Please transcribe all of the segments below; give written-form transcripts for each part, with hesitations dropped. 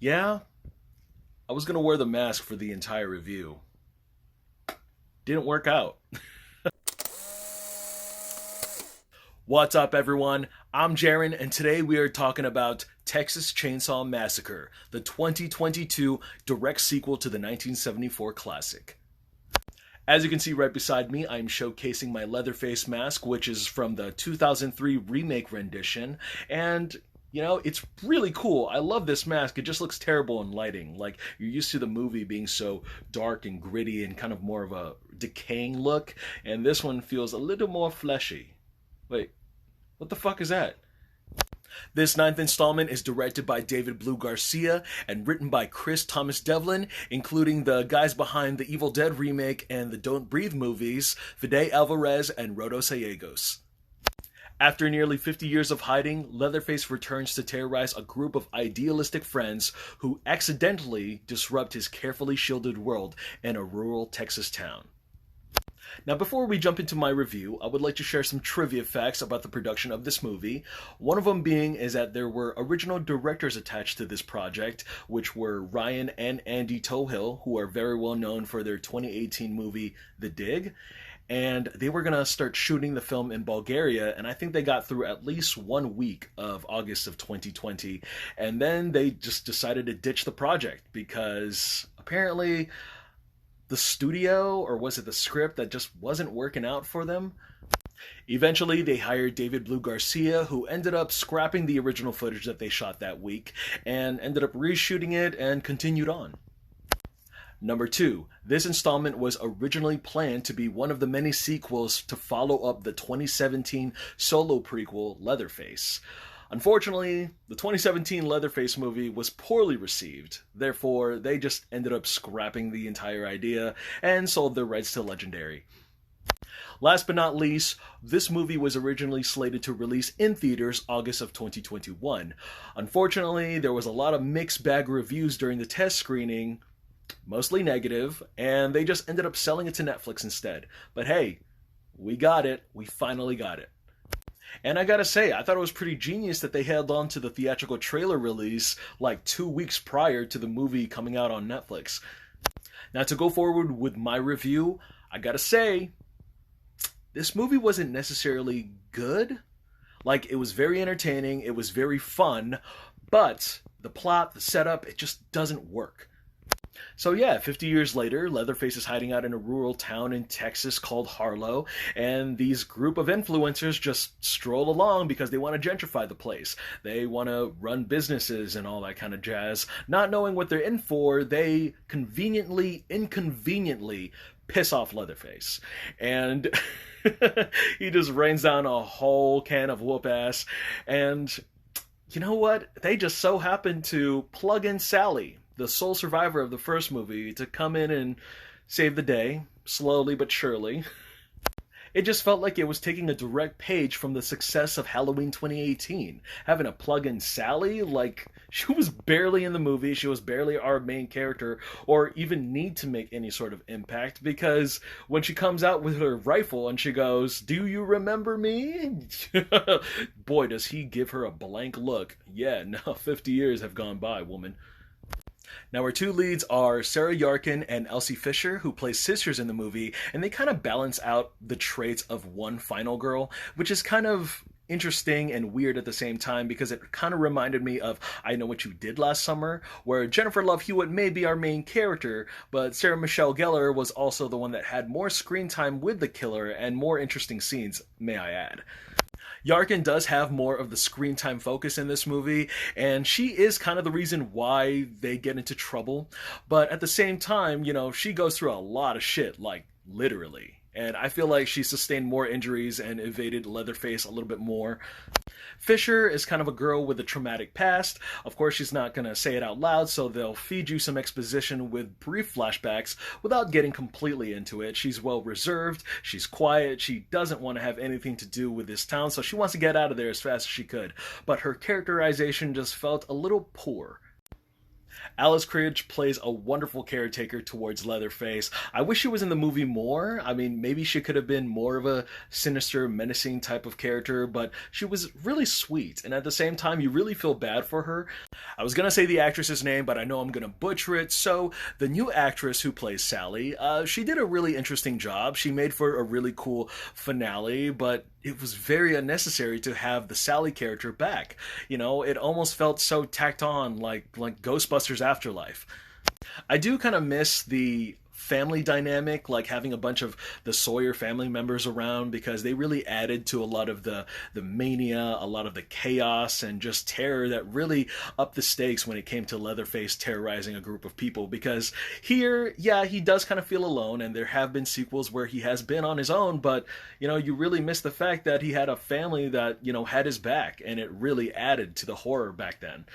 Yeah, I was gonna wear the mask for the entire review. Didn't work out. What's up, everyone? I'm Jaren, and today we are talking about Texas Chainsaw Massacre, the 2022 direct sequel to the 1974 classic. As you can see right beside me, I'm showcasing my Leatherface mask, which is from the 2003 remake rendition, and it's really cool. I love this mask. It just looks terrible in lighting. Like, you're used to the movie being so dark and gritty and kind of more of a decaying look, and this one feels a little more fleshy. Wait, what the fuck is that? This ninth installment is directed by David Blue Garcia and written by Chris Thomas Devlin, including the guys behind the Evil Dead remake and the Don't Breathe movies, Fede Alvarez and Rodo Gallegos. After nearly 50 years of hiding, Leatherface returns to terrorize a group of idealistic friends who accidentally disrupt his carefully shielded world in a rural Texas town. Now, before we jump into my review, I would like to share some trivia facts about the production of this movie. One of them being is that there were original directors attached to this project, which were Ryan and Andy Tohill, who are very well known for their 2018 movie The Dig. And they were going to start shooting the film in Bulgaria, and I think they got through at least 1 week of August of 2020. And then they just decided to ditch the project because apparently the studio, or was it the script, that just wasn't working out for them. Eventually, they hired David Blue Garcia, who ended up scrapping the original footage that they shot that week and ended up reshooting it and continued on. Number 2, this installment was originally planned to be one of the many sequels to follow up the 2017 solo prequel, Leatherface. Unfortunately, the 2017 Leatherface movie was poorly received, therefore they just ended up scrapping the entire idea and sold their rights to Legendary. Last but not least, this movie was originally slated to release in theaters August of 2021. Unfortunately, there was a lot of mixed bag reviews during the test screening, mostly negative, and they just ended up selling it to Netflix instead. But hey, we got it. We finally got it. And I gotta say, I thought it was pretty genius that they held on to the theatrical trailer release like 2 weeks prior to the movie coming out on Netflix. Now, to go forward with my review, I gotta say, this movie wasn't necessarily good. Like, it was very entertaining, it was very fun, but the plot, the setup, it just doesn't work. So yeah, 50 years later, Leatherface is hiding out in a rural town in Texas called Harlow, and these group of influencers just stroll along because they want to gentrify the place. They want to run businesses and all that kind of jazz. Not knowing what they're in for, they inconveniently piss off Leatherface. And he just rains down a whole can of whoop ass, and you know what? They just so happen to plug in Sally, the sole survivor of the first movie, to come in and save the day, slowly but surely. It just felt like it was taking a direct page from the success of Halloween 2018. Having a plug-in Sally, like, she was barely in the movie, she was barely our main character, or even need to make any sort of impact, because when she comes out with her rifle and she goes, "Do you remember me?" Boy, does he give her a blank look. Yeah, no, 50 years have gone by, woman. Now, our two leads are Sarah Yarkin and Elsie Fisher, who play sisters in the movie, and they kind of balance out the traits of one final girl, which is kind of interesting and weird at the same time because it kind of reminded me of I Know What You Did Last Summer, where Jennifer Love Hewitt may be our main character, but Sarah Michelle Gellar was also the one that had more screen time with the killer and more interesting scenes, may I add. Yarkin does have more of the screen time focus in this movie, and she is kind of the reason why they get into trouble. But at the same time, she goes through a lot of shit, like, literally. And I feel like she sustained more injuries and evaded Leatherface a little bit more. Fisher is kind of a girl with a traumatic past. Of course, she's not going to say it out loud, so they'll feed you some exposition with brief flashbacks without getting completely into it. She's well reserved, she's quiet, she doesn't want to have anything to do with this town, so she wants to get out of there as fast as she could. But her characterization just felt a little poor. Alice Cridge plays a wonderful caretaker towards Leatherface. I wish she was in the movie more. I mean, maybe she could have been more of a sinister, menacing type of character, but she was really sweet, and at the same time, you really feel bad for her. I was gonna say the actress's name, but I know I'm gonna butcher it, so the new actress who plays Sally, she did a really interesting job. She made for a really cool finale, but it was very unnecessary to have the Sally character back. You know, it almost felt so tacked on, like Ghostbusters Afterlife. I do kind of miss the family dynamic, like having a bunch of the Sawyer family members around, because they really added to a lot of the mania, a lot of the chaos and just terror that really upped the stakes when it came to Leatherface terrorizing a group of people. Because here, yeah, he does kind of feel alone, and there have been sequels where he has been on his own, but you know, you really miss the fact that he had a family that, you know, had his back, and it really added to the horror back then.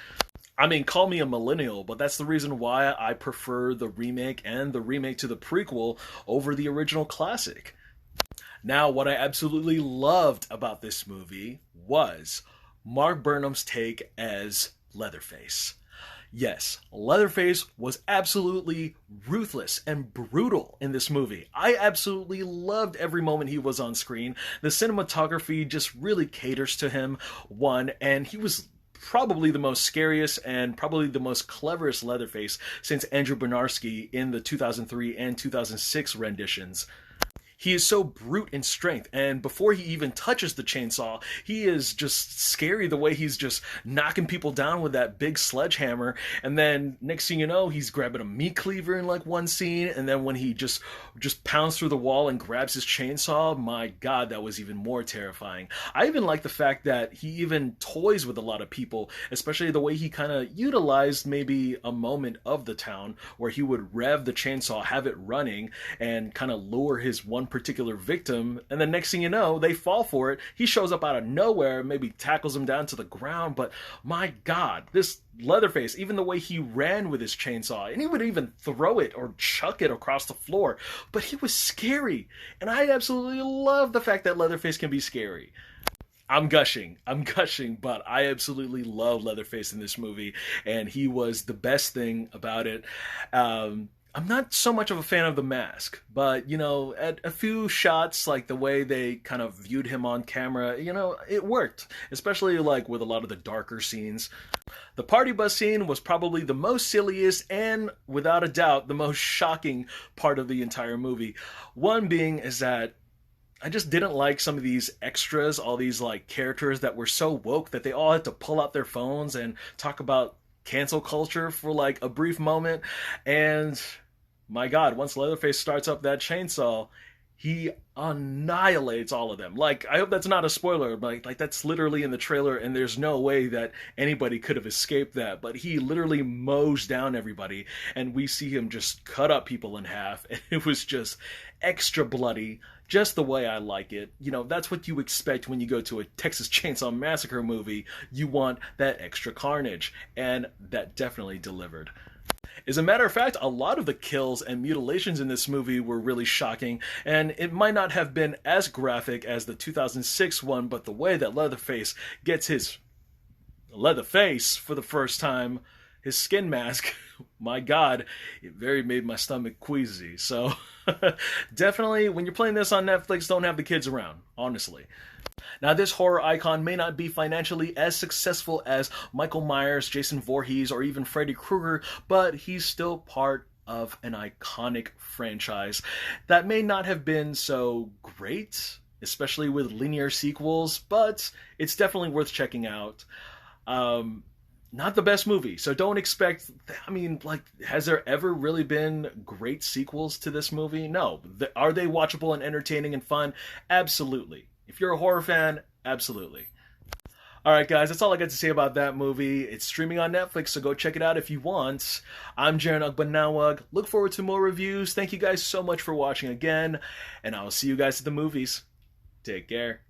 I mean, call me a millennial, but that's the reason why I prefer the remake and the remake to the prequel over the original classic. Now, what I absolutely loved about this movie was Mark Burnham's take as Leatherface. Yes, Leatherface was absolutely ruthless and brutal in this movie. I absolutely loved every moment he was on screen. The cinematography just really caters to him, one, and he was probably the most scariest and probably the most cleverest Leatherface since Andrew Bernarski in the 2003 and 2006 renditions. He is so brute in strength, and before he even touches the chainsaw, he is just scary the way he's just knocking people down with that big sledgehammer, and then next thing you know, he's grabbing a meat cleaver in like one scene, and then when he just pounds through the wall and grabs his chainsaw, my god, that was even more terrifying. I even like the fact that he even toys with a lot of people, especially the way he kind of utilized maybe a moment of the town where he would rev the chainsaw, have it running, and kind of lure his one particular victim, and then next thing you know, they fall for it. He shows up out of nowhere, maybe tackles him down to the ground, but my god, this Leatherface, even the way he ran with his chainsaw, and he would even throw it or chuck it across the floor, but he was scary, and I absolutely love the fact that Leatherface can be scary. I'm gushing, but I absolutely love Leatherface in this movie, and he was the best thing about it. I'm not so much of a fan of the mask, but, you know, at a few shots, like the way they kind of viewed him on camera, you know, it worked, especially like with a lot of the darker scenes. The party bus scene was probably the most silliest and, without a doubt, the most shocking part of the entire movie. One being is that I just didn't like some of these extras, all these like characters that were so woke that they all had to pull out their phones and talk about cancel culture for like a brief moment. And my god, once Leatherface starts up that chainsaw, he annihilates all of them. Like, I hope that's not a spoiler, but like that's literally in the trailer, and there's no way that anybody could have escaped that. But he literally mows down everybody, and we see him just cut up people in half, and it was just extra bloody, just the way I like it. You know, that's what you expect when you go to a Texas Chainsaw Massacre movie. You want that extra carnage, and that definitely delivered. As a matter of fact, a lot of the kills and mutilations in this movie were really shocking, and it might not have been as graphic as the 2006 one, but the way that Leatherface gets his Leatherface for the first time, his skin mask, my god, it very made my stomach queasy. So definitely, when you're playing this on Netflix, don't have the kids around, honestly. Now, this horror icon may not be financially as successful as Michael Myers, Jason Voorhees, or even Freddy Krueger, but he's still part of an iconic franchise that may not have been so great, especially with linear sequels, but it's definitely worth checking out. Not the best movie, so don't expect, I mean, like, has there ever really been great sequels to this movie? No. Are they watchable and entertaining and fun? Absolutely. If you're a horror fan, absolutely. Alright guys, that's all I got to say about that movie. It's streaming on Netflix, so go check it out if you want. I'm Jaren Ugbanawag. Look forward to more reviews. Thank you guys so much for watching again, and I'll see you guys at the movies. Take care.